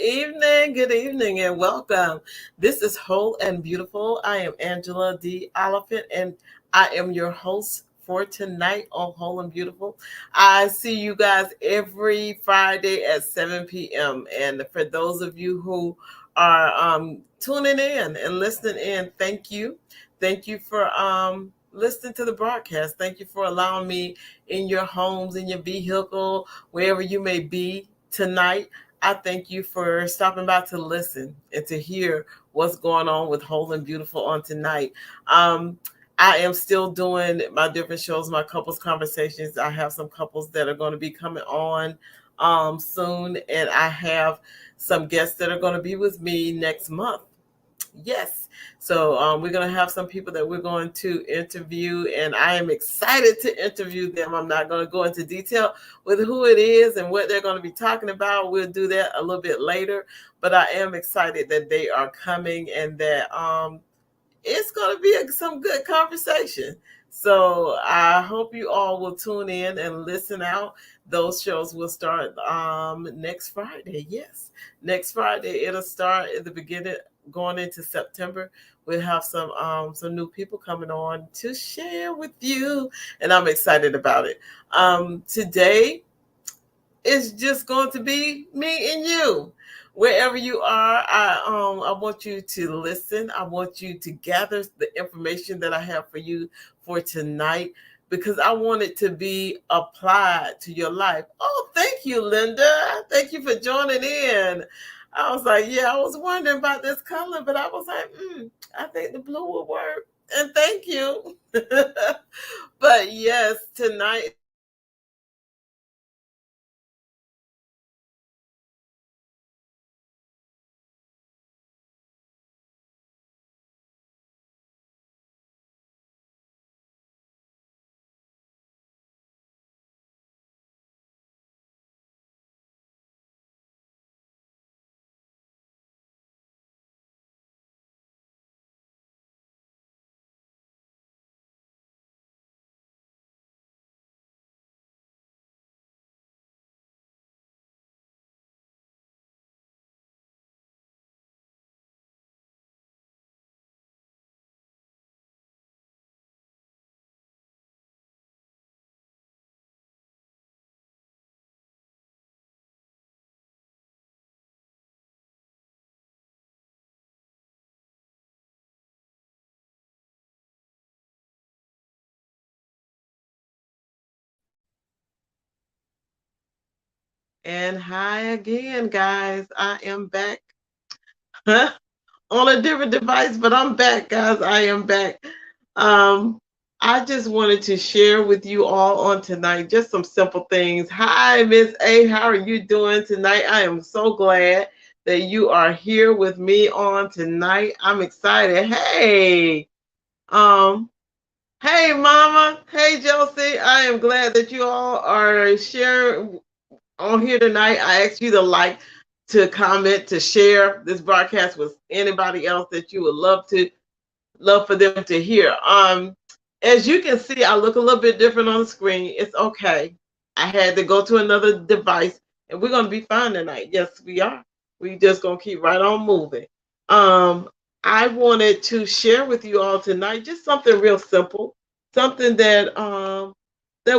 good evening, and welcome. This is Whole and Beautiful. I am Angela Oliphant, and I am your host for tonight on Whole and Beautiful. I see you guys every Friday at 7 p.m. And for those of you who are tuning in and listening in, thank you. Thank you for listening to the broadcast. Thank you for allowing me in your homes, in your vehicle, wherever you may be tonight. I thank you for stopping by to listen and to hear what's going on with Whole and Beautiful on tonight. Um, I am still doing my different shows, my couples conversations. I have some couples that are going to be coming on soon, and I have some guests that are going to be with me next month. Yes. So we're going to have some people that we're going to interview, and I am excited to interview them. I'm not going to go into detail with who it is and what they're going to be talking about. We'll do that a little bit later, but I am excited that they are coming and that it's going to be some good conversation. So I hope you all will tune in and listen out. Those shows will start next Friday. Yes, next Friday it'll start at the beginning, going into September. We'll have some new people coming on to share with you, and I'm excited about it. Today it's just going to be me and you. Wherever you are, I want you to listen. I want you to gather the information that I have for you for tonight, because I want it to be applied to your life. Oh, thank you, Linda. Thank you for joining in. I was like, yeah, I was wondering about this color, but I was like, I think the blue will work. And thank you. But yes, tonight and hi again, guys. I am back on a different device, but I'm back, guys. I am back. Um, I just wanted to share with you all on tonight just some simple things. Hi, Miss A. How are you doing tonight? I am so glad that you are here with me on tonight. I'm excited. Um, hey, Mama. Hey, Josie. I am glad that you all are sharing on here tonight. I ask you to like, to comment, to share this broadcast with anybody else that you would love for them to hear. As you can see, I look a little bit different on the screen. It's okay. I had to go to another device, and we're gonna be fine tonight. Yes, we are. We just gonna keep right on moving. Um, I wanted to share with you all tonight just something real simple, something that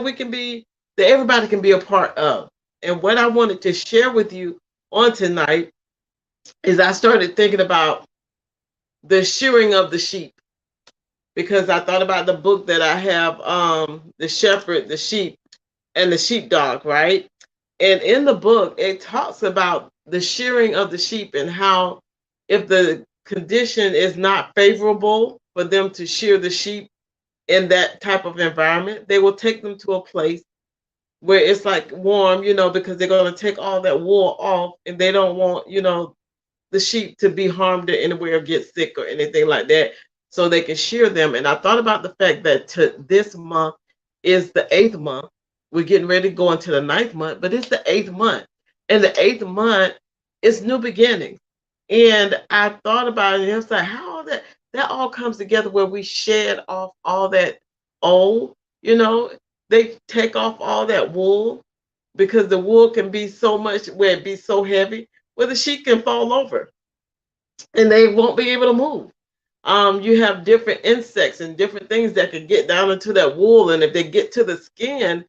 we can be, that everybody can be a part of. And what I wanted to share with you on tonight is I started thinking about the shearing of the sheep, because I thought about the book that I have, The Shepherd, the Sheep, and the Sheepdog, right? And in the book, it talks about the shearing of the sheep and how, if the condition is not favorable for them to shear the sheep in that type of environment, they will take them to a place where it's like warm, because they're going to take all that wool off, and they don't want, the sheep to be harmed in any way or get sick or anything like that, so they can shear them. And I thought about the fact that this month is the 8th month. We're getting ready to go into the 9th month, but it's the 8th month. And the 8th month is new beginnings. And I thought about it, and it's like how all that all comes together, where we shed off all that old, they take off all that wool, because the wool can be so much, where it be so heavy. where the sheep can fall over and they won't be able to move. You have different insects and different things that can get down into that wool, and if they get to the skin,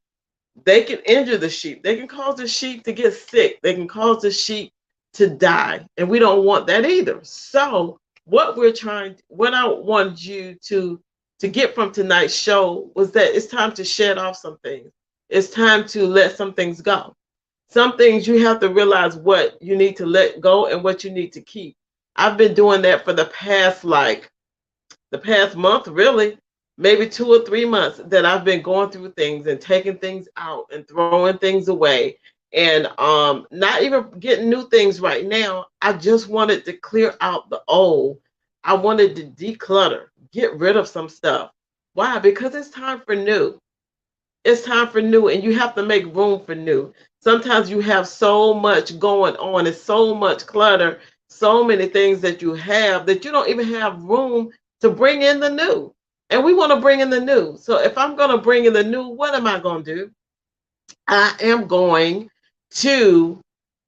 they can injure the sheep. They can cause the sheep to get sick. They can cause the sheep to die, and we don't want that either. So, what I wanted you to get from tonight's show was that it's time to shed off some things. It's time to let some things go. Some things you have to realize what you need to let go and what you need to keep. I've been doing that for the past month, really, maybe 2 or 3 months, that I've been going through things and taking things out and throwing things away, and not even getting new things right now. I just wanted to clear out the old. I wanted to declutter, get rid of some stuff. Why? Because it's time for new. It's time for new, and you have to make room for new. Sometimes you have so much going on and so much clutter, so many things that you have that you don't even have room to bring in the new. And we want to bring in the new. So if I'm going to bring in the new, what am I going to do? I am going to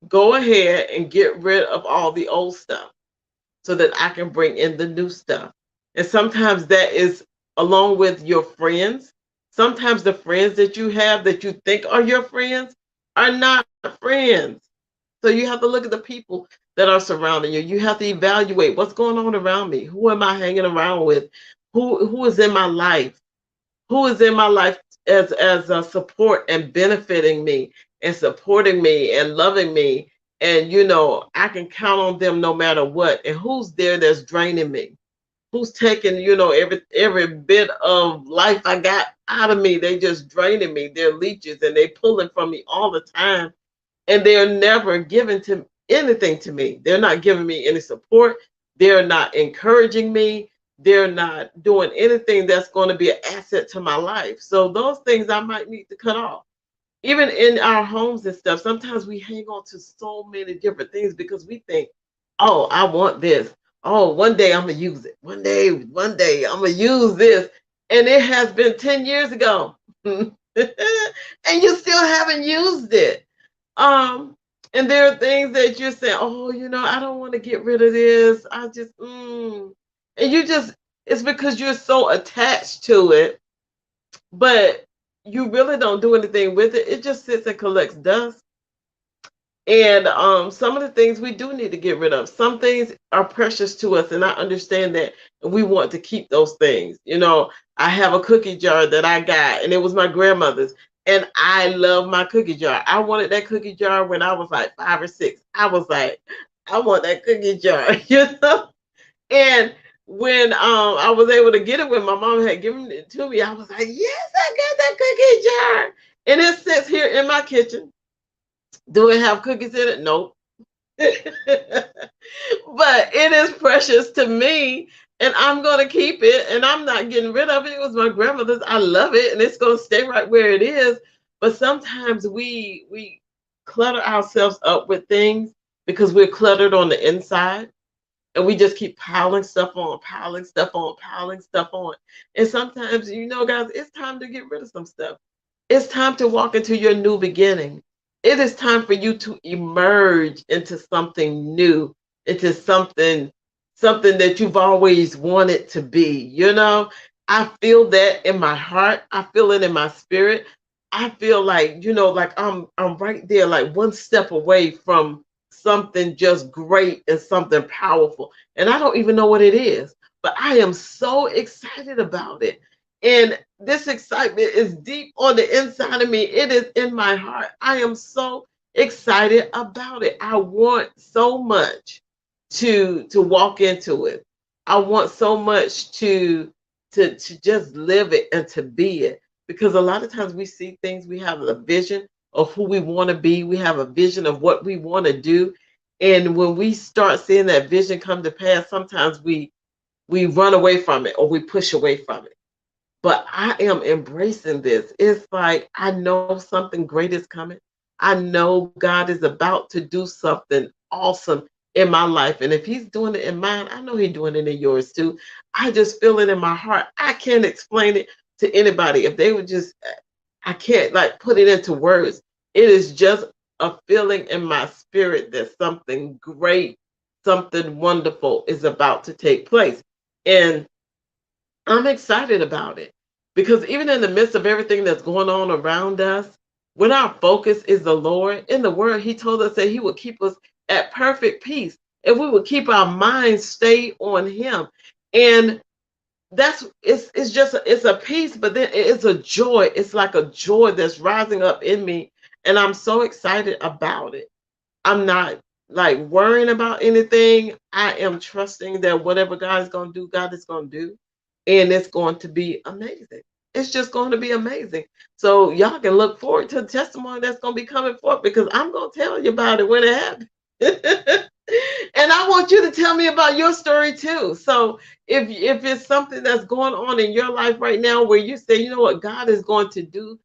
go ahead and get rid of all the old stuff so that I can bring in the new stuff. And sometimes that is along with your friends. Sometimes the friends that you have that you think are your friends are not friends. So you have to look at the people that are surrounding you. You have to evaluate what's going on around me. Who am I hanging around with? Who is in my life? Who is in my life as a support and benefiting me and supporting me and loving me, and I can count on them no matter what, and who's there that's draining me, who's taking every bit of life I got out of me. They just draining me. They're leeches and they pulling from me all the time, and they're never giving to anything to me. They're not giving me any support. They're not encouraging me. They're not doing anything that's going to be an asset to my life. So those things I might need to cut off. Even in our homes and stuff, sometimes we hang on to so many different things because we think, oh, I want this. Oh, one day I'm gonna use it. One day I'm gonna use this. And it has been 10 years ago. And you still haven't used it. Um, and there are things that you're saying, oh, I don't want to get rid of this. And you just, it's because you're so attached to it, but you really don't do anything with it. It just sits and collects dust. And some of the things we do need to get rid of. Some things are precious to us, and I understand that. And we want to keep those things. I have a cookie jar that I got, and it was my grandmother's. And I love my cookie jar. I wanted that cookie jar when I was like 5 or 6. I was like, I want that cookie jar, And when I was able to get it when my mom had given it to me, I was like, yes, I got that cookie jar. And it sits here in my kitchen. Do it have cookies in it? Nope. But it is precious to me, and I'm going to keep it, and I'm not getting rid of it. It was my grandmother's. I love it, and it's going to stay right where it is. But sometimes we clutter ourselves up with things because we're cluttered on the inside, and we just keep piling stuff on, piling stuff on, piling stuff on. And sometimes, guys, it's time to get rid of some stuff. It's time to walk into your new beginning. It is time for you to emerge into something new, into something that you've always wanted to be. I feel that in my heart. I feel it in my spirit. I feel like, like I'm right there, like one step away from something just great and something powerful. And I don't even know what it is, but I am so excited about it. And this excitement is deep on the inside of me. It is in my heart. I am so excited about it. I want so much to walk into it. I want so much to just live it and to be it. Because a lot of times we see things, we have a vision of who we want to be, we have a vision of what we want to do. And when we start seeing that vision come to pass, sometimes we run away from it or we push away from it. But I am embracing this. It's like I know something great is coming. I know God is about to do something awesome in my life. And if he's doing it in mine, I know he's doing it in yours too. I just feel it in my heart. I can't explain it to anybody. If they would just, I can't like put it into words. It is just a feeling in my spirit that something great, something wonderful is about to take place. And I'm excited about it because even in the midst of everything that's going on around us, when our focus is the Lord, in the word, He told us that He would keep us at perfect peace if we would keep our minds stayed on Him. And it's just it's a peace, but then it's a joy. It's like a joy that's rising up in me, and I'm so excited about it. I'm not like worrying about anything. I am trusting that whatever God is going to do, God is going to do. And it's going to be amazing. It's just going to be amazing. So y'all can look forward to the testimony that's going to be coming forth because I'm going to tell you about it when it happens. And I want you to tell me about your story too. So if it's something that's going on in your life right now where you say, you know what, God is going to do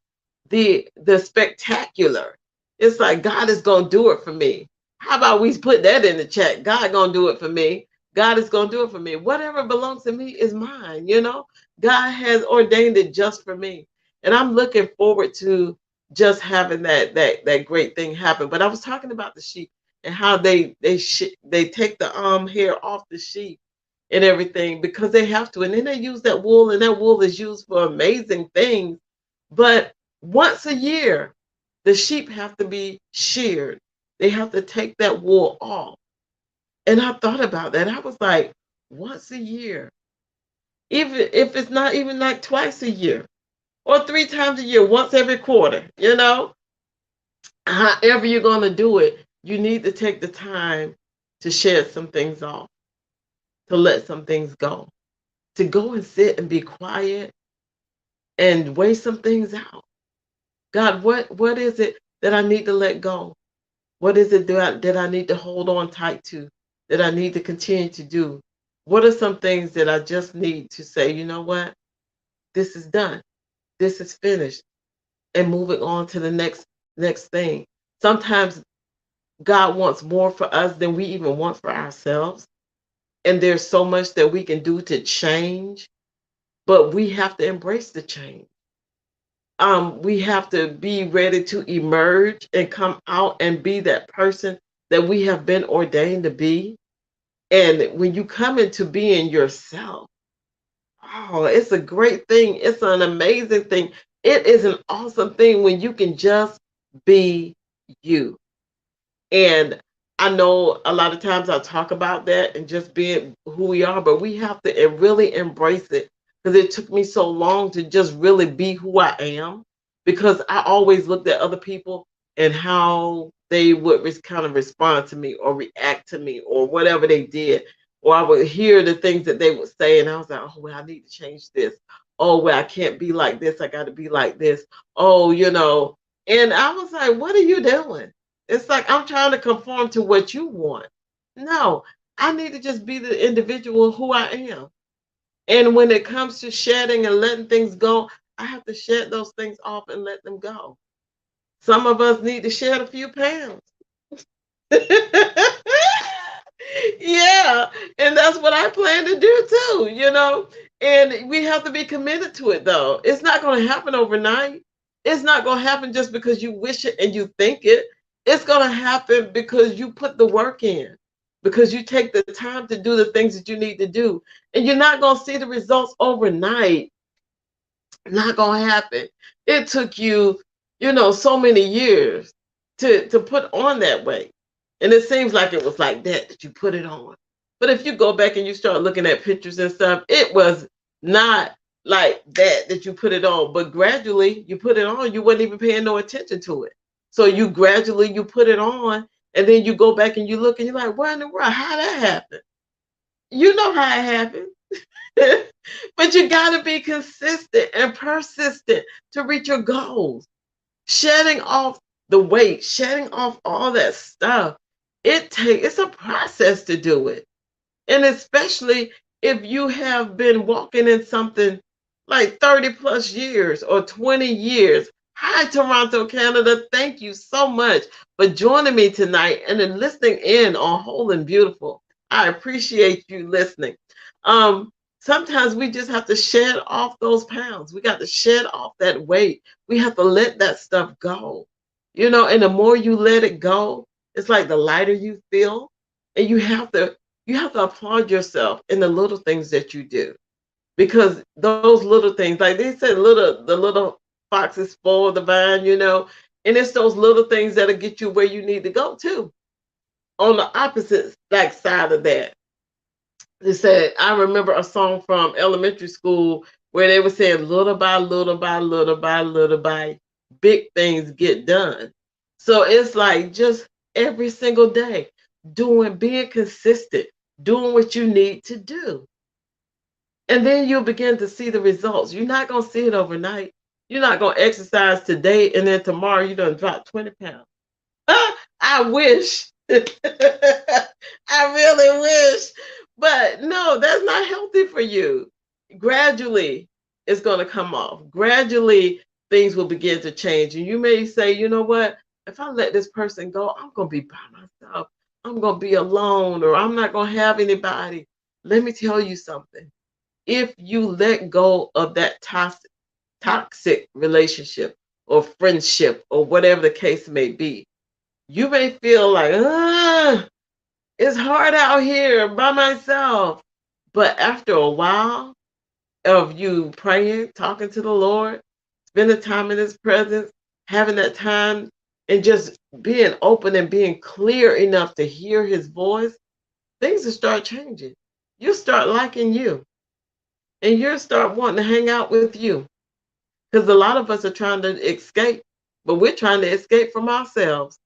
the spectacular. It's like God is gonna do it for me. How about we put that in the chat? God gonna do it for me. God is gonna do it for me. Whatever belongs to me is mine, you know? God has ordained it just for me. And I'm looking forward to just having that great thing happen. But I was talking about the sheep and how they take the hair off the sheep and everything because they have to. And then they use that wool, and that wool is used for amazing things. But once a year, the sheep have to be sheared. They have to take that wool off. And I thought about that. I was like, once a year, even if it's not even like twice a year or three times a year, once every quarter, you know, however you're going to do it, you need to take the time to shed some things off, to let some things go, to go and sit and be quiet and weigh some things out. God, what is it that I need to let go? What is it that I need to hold on tight to, that I need to continue to do? What are some things that I just need to say, you know what? This is done. This is finished. And moving on to the next thing. Sometimes God wants more for us than we even want for ourselves. And there's so much that we can do to change, but we have to embrace the change. We have to be ready to emerge and come out and be that person that we have been ordained to be. And when you come into being yourself, oh, it's a great thing. It's an amazing thing. It is an awesome thing when you can just be you. And I know a lot of times I talk about that and just being who we are, but we have to really embrace it because it took me so long to just really be who I am because I always looked at other people and how they would kind of respond to me or react to me or whatever they did. Or I would hear the things that they would say, and I was like, oh, well, I need to change this. Oh, well, I can't be like this. I got to be like this. Oh, you know. And I was like, what are you doing? It's like I'm trying to conform to what you want. No, I need to just be the individual who I am. And when it comes to shedding and letting things go, I have to shed those things off and let them go. Some of us need to shed a few pounds. Yeah, and that's what I plan to do too, you know. And we have to be committed to it though. It's not going to happen overnight. It's not going to happen just because you wish it and you think it. It's going to happen because you put the work in, because you take the time to do the things that you need to do. And you're not going to see the results overnight. Not going to happen. It took you, you know, so many years to put on that weight. And it seems like it was like that you put it on. But if you go back and you start looking at pictures and stuff, it was not like that you put it on. But gradually you put it on, you wasn't even paying no attention to it. So you gradually you put it on, and then you go back and you look and you're like, what in the world? How that happened? You know how it happened. But you got to be consistent and persistent to reach your goals. Shedding off the weight, shedding off all that stuff. It's a process to do it. And especially if you have been walking in something like 30 plus years or 20 years. Hi, Toronto, Canada. Thank you so much for joining me tonight and then listening in on Whole and Beautiful. I appreciate you listening. Sometimes we just have to shed off those pounds. We got to shed off that weight. We have to let that stuff go. And the more you let it go, it's like the lighter you feel. And you have to applaud yourself in the little things that you do. Because those little things, like they said, the little foxes spoil the vine. And it's those little things that'll get you where you need to go too. On the opposite like side of that, they said, I remember a song from elementary school where they were saying, little by little by little by little by, big things get done. So it's like just every single day, being consistent, doing what you need to do. And then you'll begin to see the results. You're not going to see it overnight. You're not going to exercise today and then tomorrow you done drop 20 pounds. I wish. I really wish. But no, that's not healthy for you. Gradually, it's going to come off. Gradually, things will begin to change. And you may say, you know what? If I let this person go, I'm going to be by myself. I'm going to be alone, or I'm not going to have anybody. Let me tell you something. If you let go of that toxic relationship or friendship or whatever the case may be, you may feel like, it's hard out here by myself. But after a while of you praying, talking to the Lord, spending time in His presence, having that time, and just being open and being clear enough to hear His voice, things will start changing. You start liking you, and you'll start wanting to hang out with you. Because a lot of us are trying to escape, but we're trying to escape from ourselves.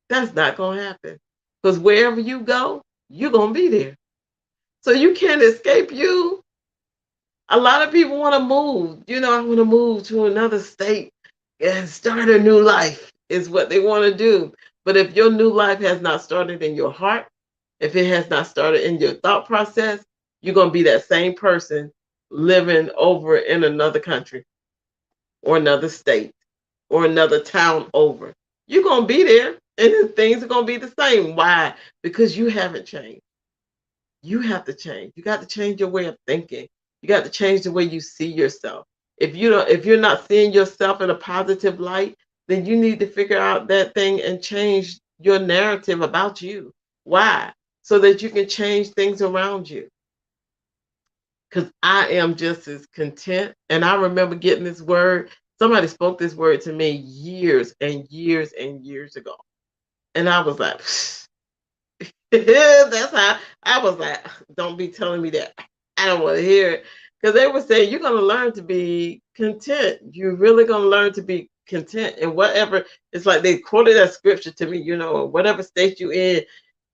That's not going to happen. Because wherever you go, you're going to be there. So you can't escape you. A lot of people want to move. I want to move to another state and start a new life, is what they want to do. But if your new life has not started in your heart, if it has not started in your thought process, you're going to be that same person living over in another country or another state or another town over. You're going to be there and things are going to be the same. Why? Because you haven't changed. You have to change. You got to change your way of thinking. You got to change the way you see yourself. If you're not seeing yourself in a positive light, then you need to figure out that thing and change your narrative about you. Why? So that you can change things around you. Because I am just as content. And I remember getting this word. Somebody spoke this word to me years and years and years ago. And I was like, that's how I was like, don't be telling me that. I don't want to hear it. Because they were saying you're going to learn to be content. You're really going to learn to be content. And whatever, it's like they quoted that scripture to me, whatever state you're in,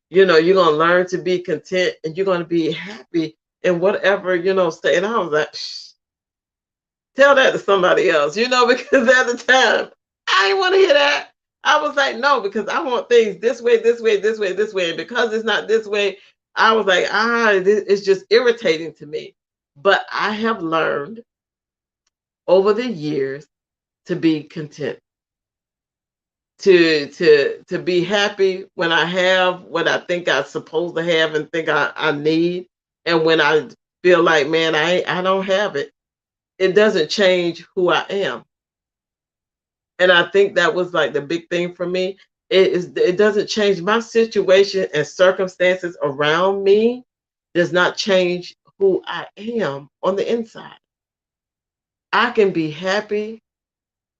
you're going to learn to be content and you're going to be happy in whatever, state. And I was like, tell that to somebody else, because at the time, I didn't want to hear that. I was like, no, because I want things this way, this way, this way, this way. And because it's not this way, I was like, it's just irritating to me. But I have learned over the years to be content, to be happy when I have what I think I'm supposed to have and think I need. And when I feel like, man, I don't have it, it doesn't change who I am. And I think that was like the big thing for me. It doesn't change my situation and circumstances around me does not change who I am on the inside. I can be happy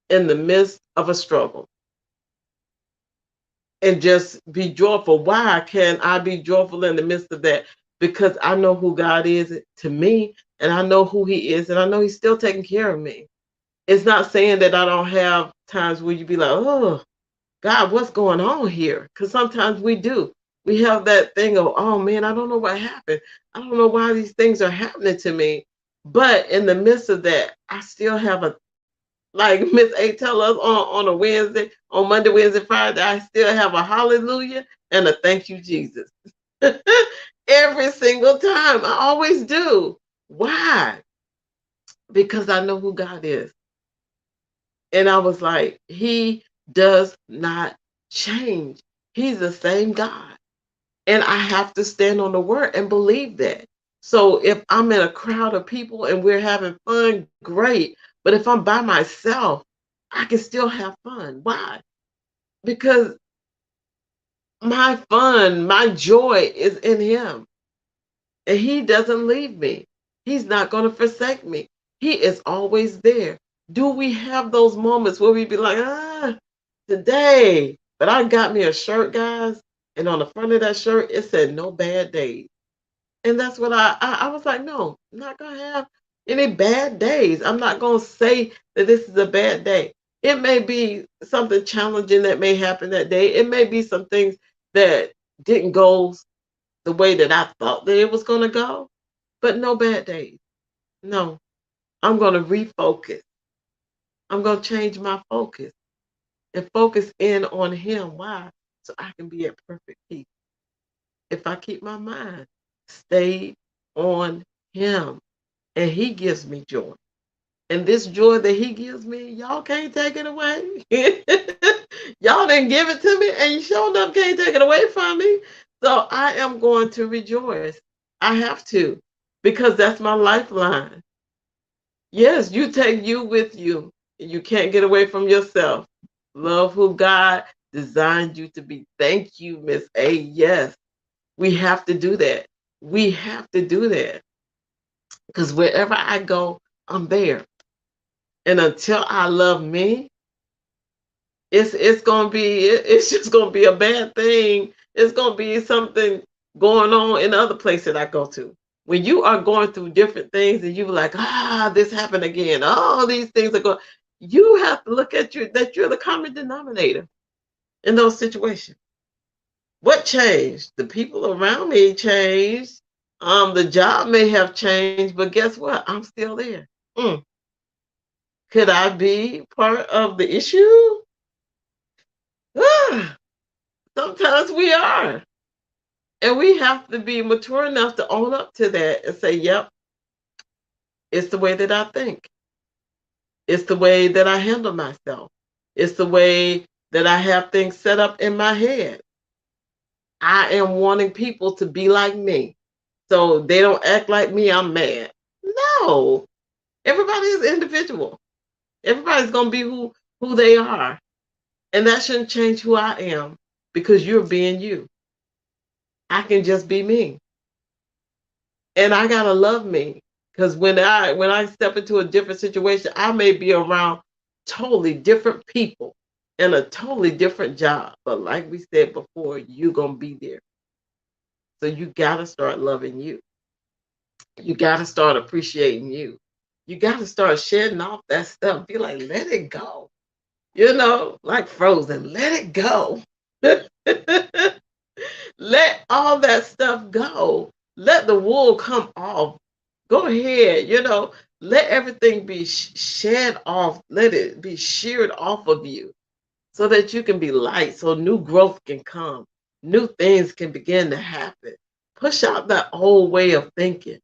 in the midst of a struggle and just be joyful. Why can I be joyful in the midst of that? Because I know who God is to me and I know who He is and I know He's still taking care of me. It's not saying that I don't have times where you be like, oh, God, what's going on here? Because sometimes we do. We have that thing of, oh man, I don't know what happened. I don't know why these things are happening to me. But in the midst of that, I still have like Miss A tell us on a Wednesday, on Monday, Wednesday, Friday, I still have a hallelujah and a thank you, Jesus. Every single time. I always do. Why? Because I know who God is. And I was like, He does not change. He's the same God. And I have to stand on the word and believe that. So if I'm in a crowd of people and we're having fun, great. But if I'm by myself, I can still have fun. Why? because my fun, my joy is in him. And he doesn't leave me. He's not going to forsake me. He is always there. Do we have those moments where we be like, today? But I got me a shirt, guys, and on the front of that shirt, it said no bad days. And that's what I was like, no, I'm not going to have any bad days. I'm not going to say that this is a bad day. It may be something challenging that may happen that day. It may be some things that didn't go the way that I thought that it was going to go, but no bad days. No, I'm going to refocus. I'm going to change my focus and focus in on him. Why? So I can be at perfect peace. If I keep my mind stayed on him, and he gives me joy. And this joy that he gives me, y'all can't take it away. Y'all didn't give it to me, and you sure enough can't take it away from me. So I am going to rejoice. I have to, because that's my lifeline. Yes, you take you with you. You can't get away from yourself. Love who God designed you to be. Thank you, Miss A. Yes, we have to do that. We have to do that. Because wherever I go, I'm there. And until I love me, it's just gonna be a bad thing. It's gonna be something going on in other places I go to. When you are going through different things and you're like, this happened again. Oh, these things are going. You have to look at you that you're the common denominator in those situations. What changed? The people around me changed. The job may have changed, but guess what? I'm still there. Mm. Could I be part of the issue? Sometimes we are. And we have to be mature enough to own up to that and say, yep, it's the way that I think. It's the way that I handle myself. It's the way that I have things set up in my head. I am wanting people to be like me. So they don't act like me, I'm mad. No. Everybody is individual. Everybody's going to be who they are. And that shouldn't change who I am because you're being you. I can just be me. And I gotta love me. Because when I step into a different situation, I may be around totally different people and a totally different job. But like we said before, you're gonna be there. So you gotta start loving you. You gotta start appreciating you. You gotta start shedding off that stuff. Be like, let it go. Like Frozen, let it go. Let all that stuff go. Let the wool come off. Go ahead, let everything be shed off. Let it be sheared off of you so that you can be light, so new growth can come. New things can begin to happen. Push out that old way of thinking.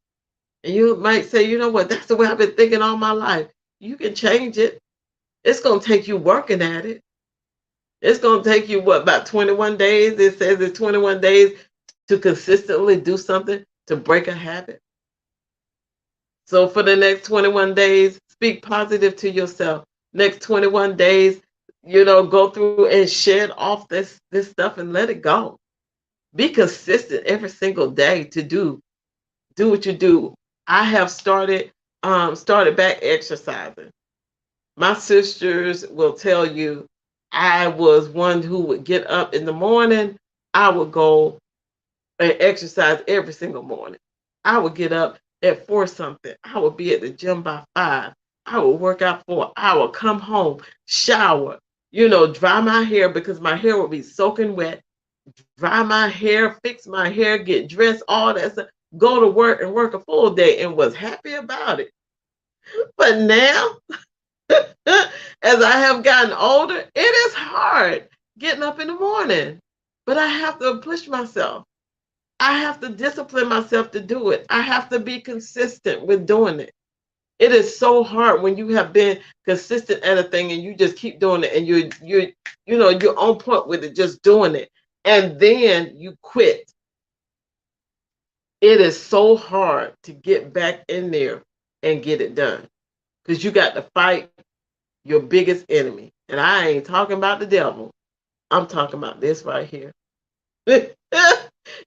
And you might say, you know what, that's the way I've been thinking all my life. You can change it. It's going to take you working at it. It's going to take you, about 21 days? It says it's 21 days to consistently do something to break a habit. So for the next 21 days, speak positive to yourself. Next 21 days, go through and shed off this stuff and let it go. Be consistent every single day to do what you do. I have started back exercising. My sisters will tell you I was one who would get up in the morning. I would go and exercise every single morning. I would get up at 4 something. I would be at the gym by 5. I would work out for an hour, come home, shower, dry my hair because my hair would be soaking wet, dry my hair, fix my hair, get dressed, all that stuff, go to work and work a full day and was happy about it. But now, as I have gotten older, it is hard getting up in the morning. But I have to push myself. I have to discipline myself to do it. I have to be consistent with doing it. It is so hard when you have been consistent at a thing and you just keep doing it and you're on point with it, just doing it. And then you quit. It is so hard to get back in there and get it done. Because you got to fight your biggest enemy. And I ain't talking about the devil. I'm talking about this right here.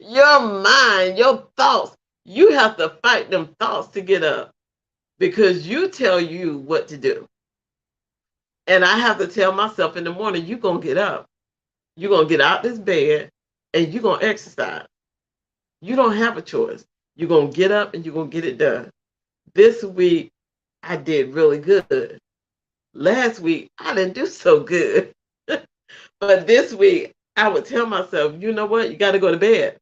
Your mind, your thoughts, you have to fight them thoughts to get up because you tell you what to do. And I have to tell myself in the morning, you're going to get up. You're going to get out this bed and you're going to exercise. You don't have a choice. You're going to get up and you're going to get it done. This week, I did really good. Last week, I didn't do so good. But this week, I would tell myself, you know what? You got to go to bed.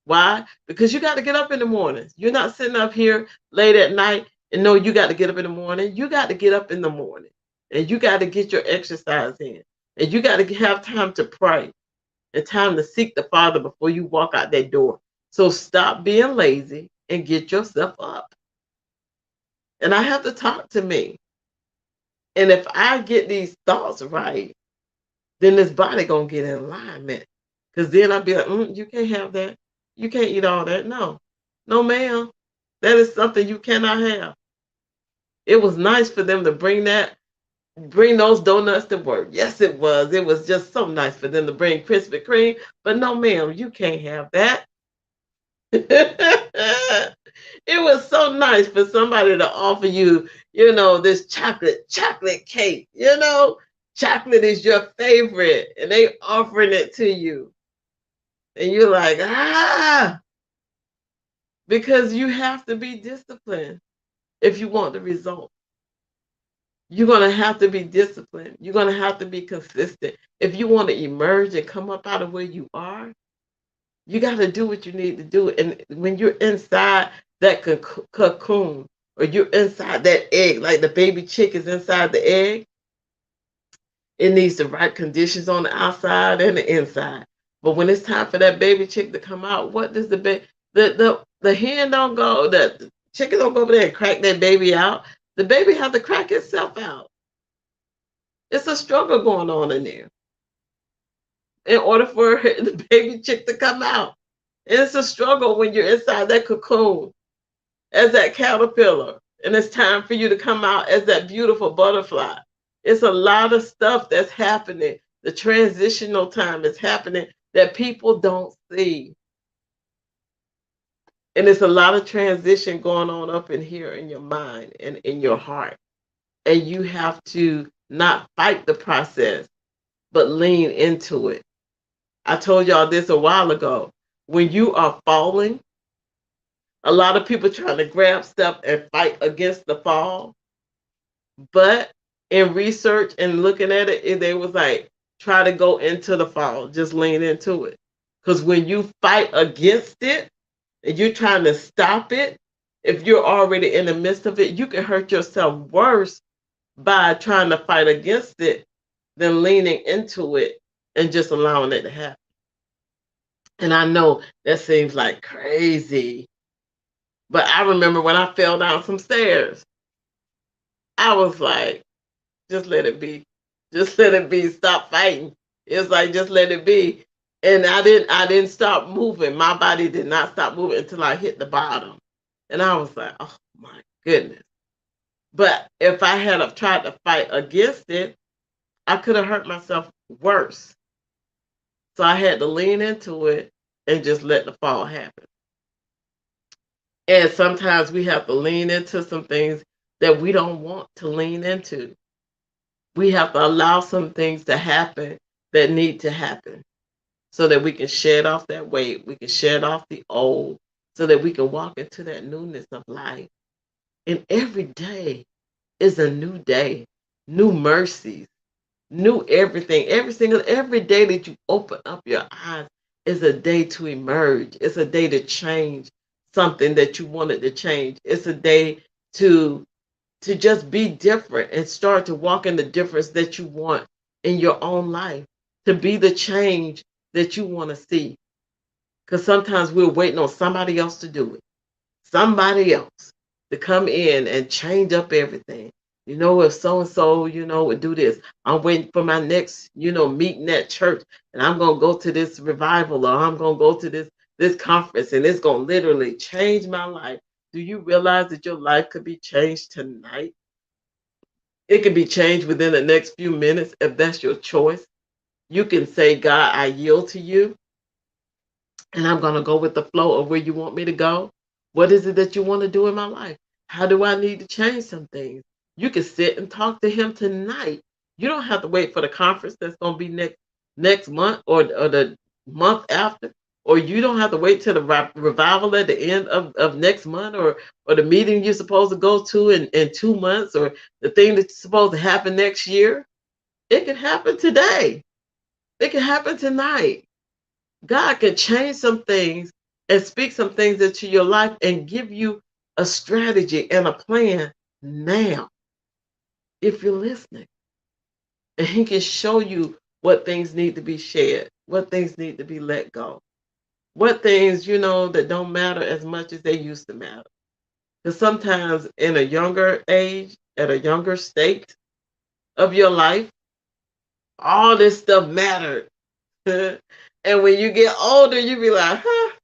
Why? Because you got to get up in the morning. You're not sitting up here late at night and know you got to get up in the morning. You got to get up in the morning and you got to get your exercise in. And you got to have time to pray and time to seek the Father before you walk out that door. So stop being lazy and get yourself up. And I have to talk to me. And if I get these thoughts right, then this body gonna get in alignment. Cause then I'll be like, you can't have that. You can't eat all that. No, no, ma'am. That is something you cannot have. It was nice for them to bring those donuts to work. Yes, it was. It was just so nice for them to bring Krispy Kreme. But no, ma'am, you can't have that. It was so nice for somebody to offer you, this chocolate cake. Chocolate is your favorite, and they offering it to you. And you're like, because you have to be disciplined if you want the result. You're going to have to be disciplined. You're going to have to be consistent. If you want to emerge and come up out of where you are, you got to do what you need to do. And when you're inside that cocoon, or you're inside that egg, like the baby chick is inside the egg, it needs the right conditions on the outside and the inside. But when it's time for that baby chick to come out, what does the hen don't go, the chicken don't go over there and crack that baby out. The baby has to crack itself out. It's a struggle going on in there in order for the baby chick to come out. And it's a struggle when you're inside that cocoon as that caterpillar, and it's time for you to come out as that beautiful butterfly. It's a lot of stuff that's happening. The transitional time is happening that people don't see. And it's a lot of transition going on up in here in your mind and in your heart. And you have to not fight the process, but lean into it. I told y'all this a while ago. When you are falling, a lot of people trying to grab stuff and fight against the fall. But in research and looking at it, they was like, try to go into the fall, just lean into it. Because when you fight against it and you're trying to stop it, if you're already in the midst of it, you can hurt yourself worse by trying to fight against it than leaning into it and just allowing it to happen. And I know that seems like crazy, but I remember when I fell down some stairs, I was like, just let it be. Just let it be. Stop fighting. It's like, just let it be. And I didn't stop moving. My body did not stop moving until I hit the bottom. And I was like, oh my goodness. But if I had have tried to fight against it, I could have hurt myself worse. So I had to lean into it and just let the fall happen. And sometimes we have to lean into some things that we don't want to lean into. We have to allow some things to happen that need to happen so that we can shed off that weight, we can shed off the old, so that we can walk into that newness of life. And every day is a new day, new mercies, new everything. Every day that you open up your eyes is a day to emerge. It's a day to change something that you wanted to change. It's a day to just be different and start to walk in the difference that you want in your own life, to be the change that you want to see. Because sometimes we're waiting on somebody else to do it, somebody else to come in and change up everything. If so-and-so, would do this, I'm waiting for my next, meeting at church, and I'm going to go to this revival, or I'm going to go to this conference, and it's going to literally change my life. Do you realize that your life could be changed tonight? It could be changed within the next few minutes if that's your choice. You can say, God, I yield to you, and I'm going to go with the flow of where you want me to go. What is it that you want to do in my life? How do I need to change some things? You can sit and talk to him tonight. You don't have to wait for the conference that's going to be next month, or the month after, or you don't have to wait till the revival at the end of next month, or the meeting you're supposed to go to in 2 months, or the thing that's supposed to happen next year. It can happen today. It can happen tonight. God can change some things and speak some things into your life and give you a strategy and a plan now, if you're listening. And He can show you what things need to be shared, what things need to be let go, what things, that don't matter as much as they used to matter. Because sometimes in a younger age, at a younger state of your life, all this stuff mattered. And when you get older, you be like, huh,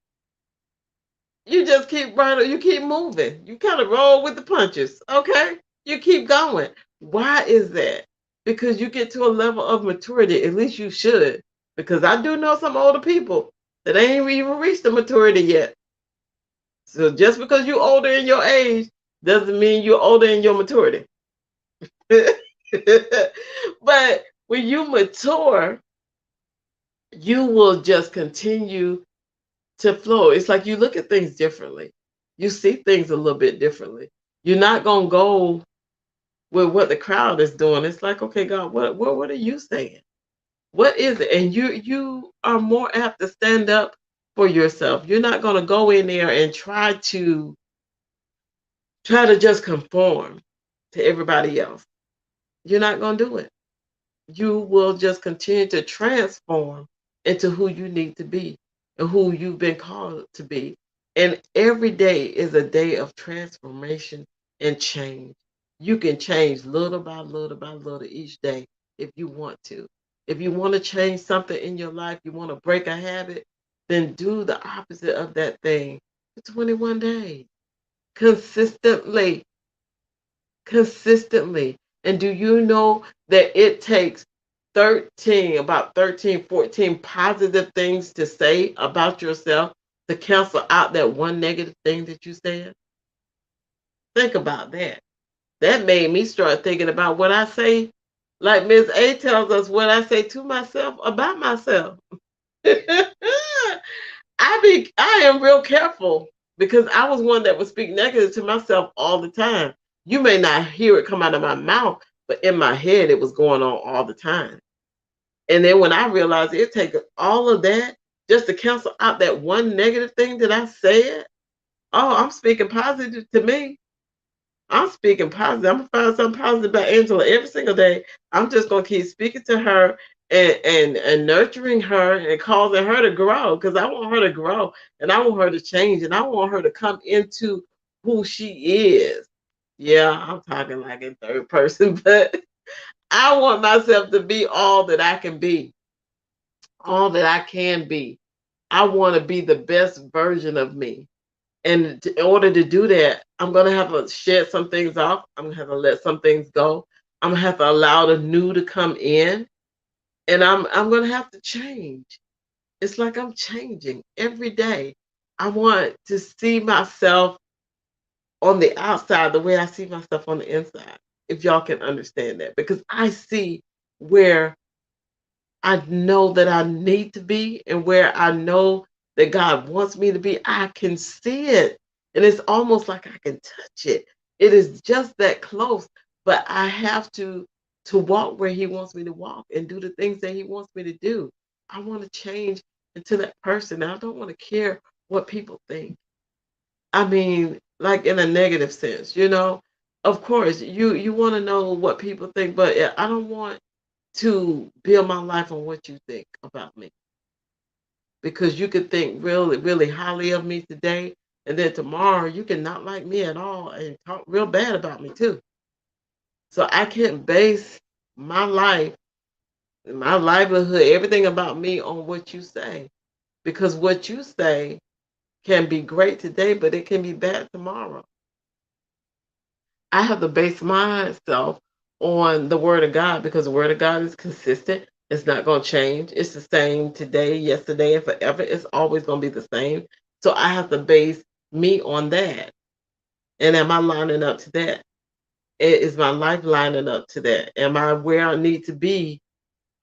you just keep running, you keep moving. You kind of roll with the punches, okay? You keep going. Why is that? Because you get to a level of maturity, at least you should. Because I do know some older people that ain't even reached the maturity yet. So just because you're older in your age doesn't mean you're older in your maturity. But when you mature, you will just continue to flow. It's like you look at things differently. You see things a little bit differently. You're not gonna go with what the crowd is doing. It's like, okay, God, what are you saying? What is it? And you are more apt to stand up for yourself. You're not gonna go in there and try to just conform to everybody else. You're not gonna do it. You will just continue to transform into who you need to be and who you've been called to be. And every day is a day of transformation and change. You can change little by little by little each day if you want to. If you want to change something in your life, you want to break a habit, then do the opposite of that thing for 21 days consistently. Consistently. And do you know that it takes 14 positive things to say about yourself to cancel out that one negative thing that you said? Think about that. That made me start thinking about what I say, like Ms. A tells us, what I say to myself about myself. I am real careful because I was one that would speak negative to myself all the time. You may not hear it come out of my mouth, but in my head it was going on all the time. And then when I realized it takes all of that just to cancel out that one negative thing that I said, oh, I'm speaking positive to me. I'm speaking positive. I'm gonna find something positive about Angela every single day. I'm just gonna keep speaking to her and nurturing her and causing her to grow because I want her to grow and I want her to change and I want her to come into who she is. Yeah, I'm talking like in third person, but I want myself to be all that I can be, all that I can be. I want to be the best version of me. And in order to do that, I'm going to have to shed some things off. I'm going to have to let some things go. I'm going to have to allow the new to come in. And I'm going to have to change. It's like I'm changing every day. I want to see myself on the outside the way I see myself on the inside, if y'all can understand that. Because I see where I know that I need to be and where I know that God wants me to be. I can see it. And it's almost like I can touch it. It is just that close. But I have to walk where He wants me to walk and do the things that He wants me to do. I want to change into that person. I don't want to care what people think. I mean, like in a negative sense. Of course, you want to know what people think, but I don't want to build my life on what you think about me. Because you could think really, really highly of me today, and then tomorrow you can not like me at all and talk real bad about me too. So I can't base my life, my livelihood, everything about me on what you say. Because what you say can be great today, but it can be bad tomorrow. I have to base myself on the Word of God because the Word of God is consistent. It's not going to change. It's the same today, yesterday, and forever. It's always going to be the same. So I have to base me on that. And am I lining up to that? Is my life lining up to that? Am I where I need to be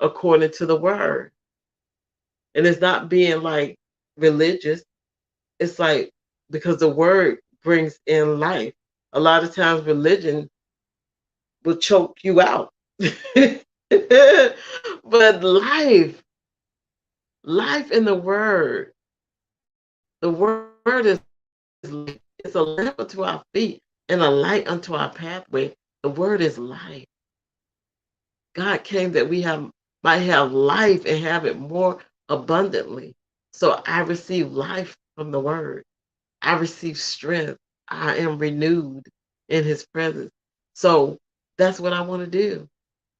according to the word? And it's not being like religious. It's like because the word brings in life. A lot of times religion will choke you out. But life in the word, the word is life. It's a lamp unto our feet and a light unto our pathway. The word is life. God came that we have might have life and have it more abundantly. So I receive life from the word. I receive strength. I am renewed in his presence. So that's what I want to do.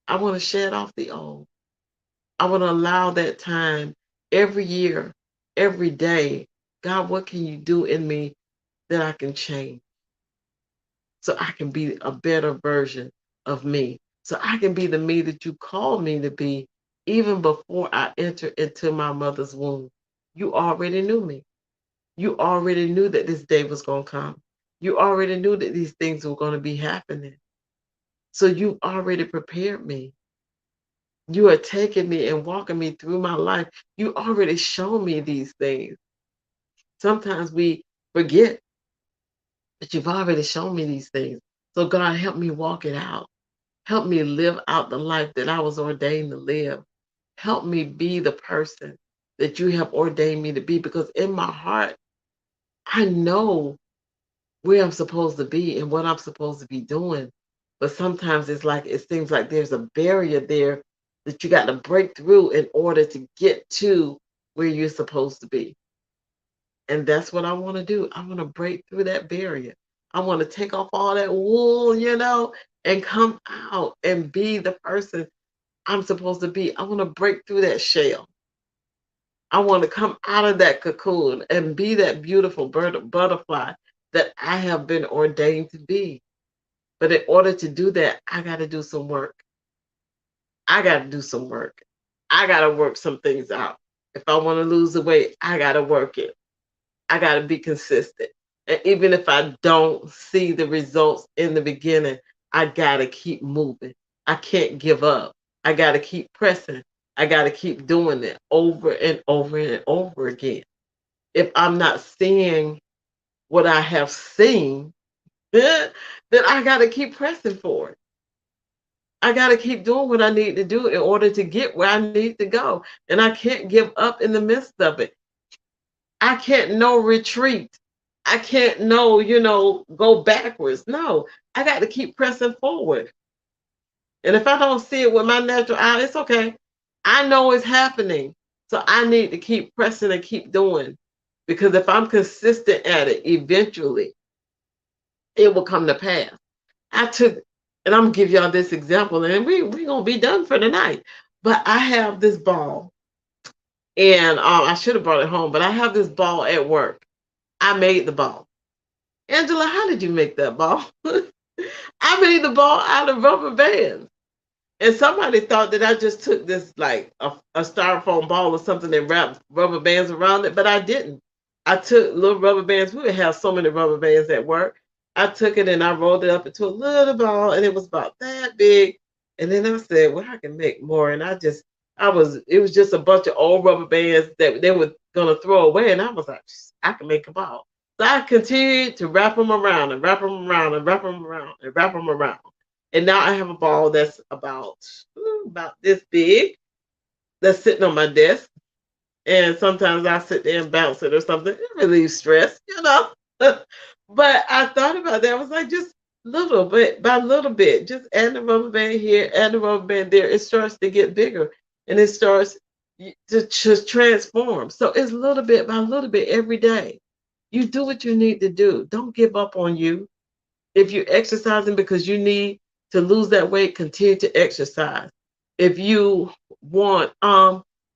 I want to shed off the old. I want to allow that time every year, every day. God, what can you do in me that I can change? So I can be a better version of me. So I can be the me that you called me to be even before I enter into my mother's womb. You already knew me. You already knew that this day was going to come. You already knew that these things were going to be happening. So you already prepared me. You are taking me and walking me through my life. You already shown me these things. Sometimes we forget, but you've already shown me these things. So God, help me walk it out. Help me live out the life that I was ordained to live. Help me be the person that you have ordained me to be, because in my heart, I know where I'm supposed to be and what I'm supposed to be doing. But sometimes it's like it seems like there's a barrier there that you got to break through in order to get to where you're supposed to be. And that's what I want to do. I want to break through that barrier. I want to take off all that wool, and come out and be the person I'm supposed to be. I want to break through that shell. I want to come out of that cocoon and be that beautiful butterfly that I have been ordained to be. But in order to do that, I got to do some work. I got to do some work. I got to work some things out. If I want to lose the weight, I got to work it. I got to be consistent. And even if I don't see the results in the beginning, I got to keep moving. I can't give up. I got to keep pressing. I got to keep doing it over and over and over again. If I'm not seeing what I have seen, then I got to keep pressing for it. I got to keep doing what I need to do in order to get where I need to go. And I can't give up in the midst of it. I can't no retreat. I can't go backwards. No, I got to keep pressing forward. And if I don't see it with my natural eye, it's okay. I know it's happening. So I need to keep pressing and keep doing. Because if I'm consistent at it, eventually it will come to pass. I took, and I'm gonna give y'all this example, and we gonna be done for the night. But I have this ball, and I should have brought it home, but I have this ball at work. I made the ball. Angela, how did you make that ball? I made the ball out of rubber bands. And somebody thought that I just took this like a styrofoam ball or something and wrapped rubber bands around it, but I didn't. I took little rubber bands. We would have so many rubber bands at work. I took it and I rolled it up into a little ball, and it was about that big. And then I said, well, I can make more. And it was just a bunch of old rubber bands that they were going to throw away. And I was like, I can make a ball. So I continued to wrap them around and wrap them around and wrap them around and wrap them around. And now I have a ball that's about this big that's sitting on my desk. And sometimes I sit there and bounce it or something. It relieves stress. But I thought about that. I was like, just little bit by little bit, just add the rubber band here, add the rubber band there. It starts to get bigger and it starts to just transform. So it's little bit by little bit every day. You do what you need to do. Don't give up on you. If you're exercising because you need to lose that weight, continue to exercise. If you want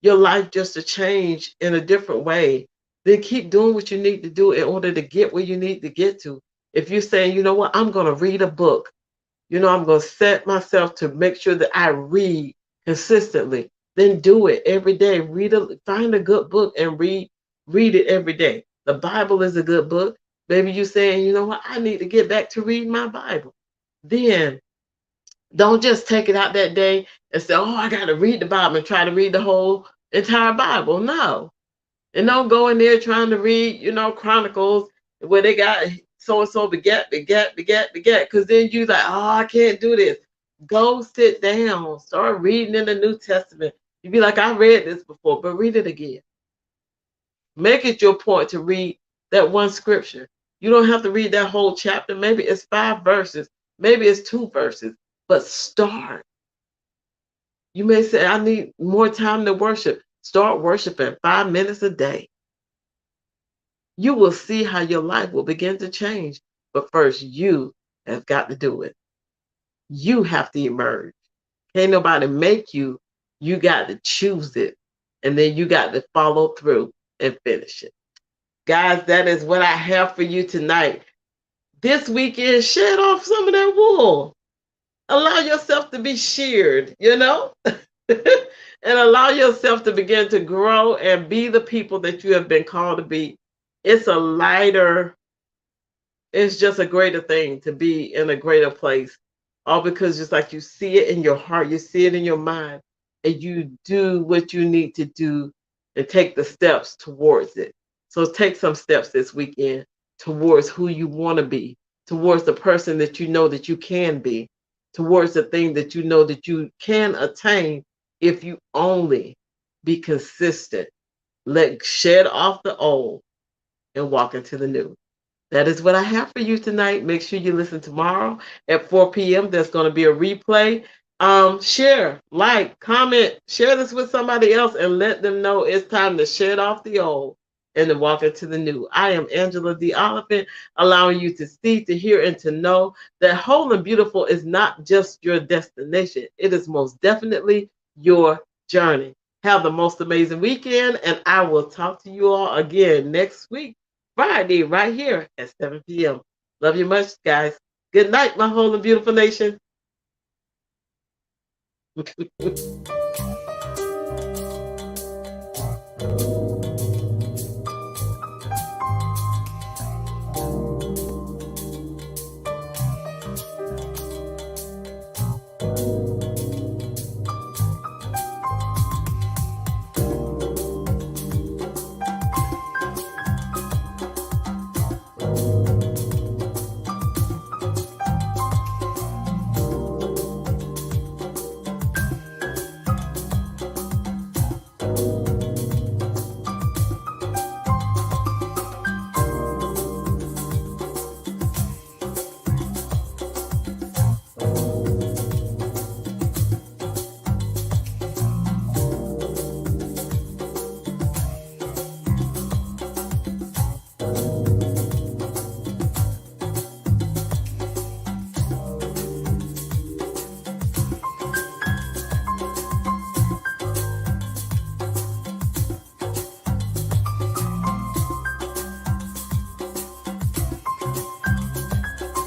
your life just to change in a different way, then keep doing what you need to do in order to get where you need to get to. If you're saying, you know what, I'm going to read a book, I'm going to set myself to make sure that I read consistently. then do it every day. Find a good book and read it every day. The Bible is a good book. Maybe you saying, you know what, I need to get back to reading my Bible. Then don't just take it out that day and say, oh, I got to read the Bible and try to read the whole entire Bible. No. And don't go in there trying to read, Chronicles where they got so and so begat, because then you like, oh, I can't do this. Go sit down, start reading in the New Testament. You be like, I read this before, but read it again. Make it your point to read that one scripture. You don't have to read that whole chapter. Maybe it's 5 verses, maybe it's 2 verses, but start. You may say, I need more time to worship. Start worshiping 5 minutes a day. You will see how your life will begin to change. But first, you have got to do it. You have to emerge. Can't nobody make you. You got to choose it. And then you got to follow through and finish it. Guys, that is what I have for you tonight. This weekend, shed off some of that wool. Allow yourself to be sheared, and allow yourself to begin to grow and be the people that you have been called to be. It's a lighter, it's just a greater thing to be in a greater place. All because just like you see it in your heart, you see it in your mind, and you do what you need to do and take the steps towards it. So take some steps this weekend towards who you want to be, towards the person that you know that you can be, towards the thing that you know that you can attain if you only be consistent. Shed off the old and walk into the new. That is what I have for you tonight. Make sure you listen tomorrow at 4 p.m. There's going to be a replay. Share, like, comment, share this with somebody else and let them know it's time to shed off the old and to walk into the new. I am Angela D. Oliphant, allowing you to see, to hear, and to know that whole and beautiful is not just your destination. It is most definitely your journey. Have the most amazing weekend, and I will talk to you all again next week, Friday, right here at 7 p.m. Love you much, guys. Good night, my whole and beautiful nation.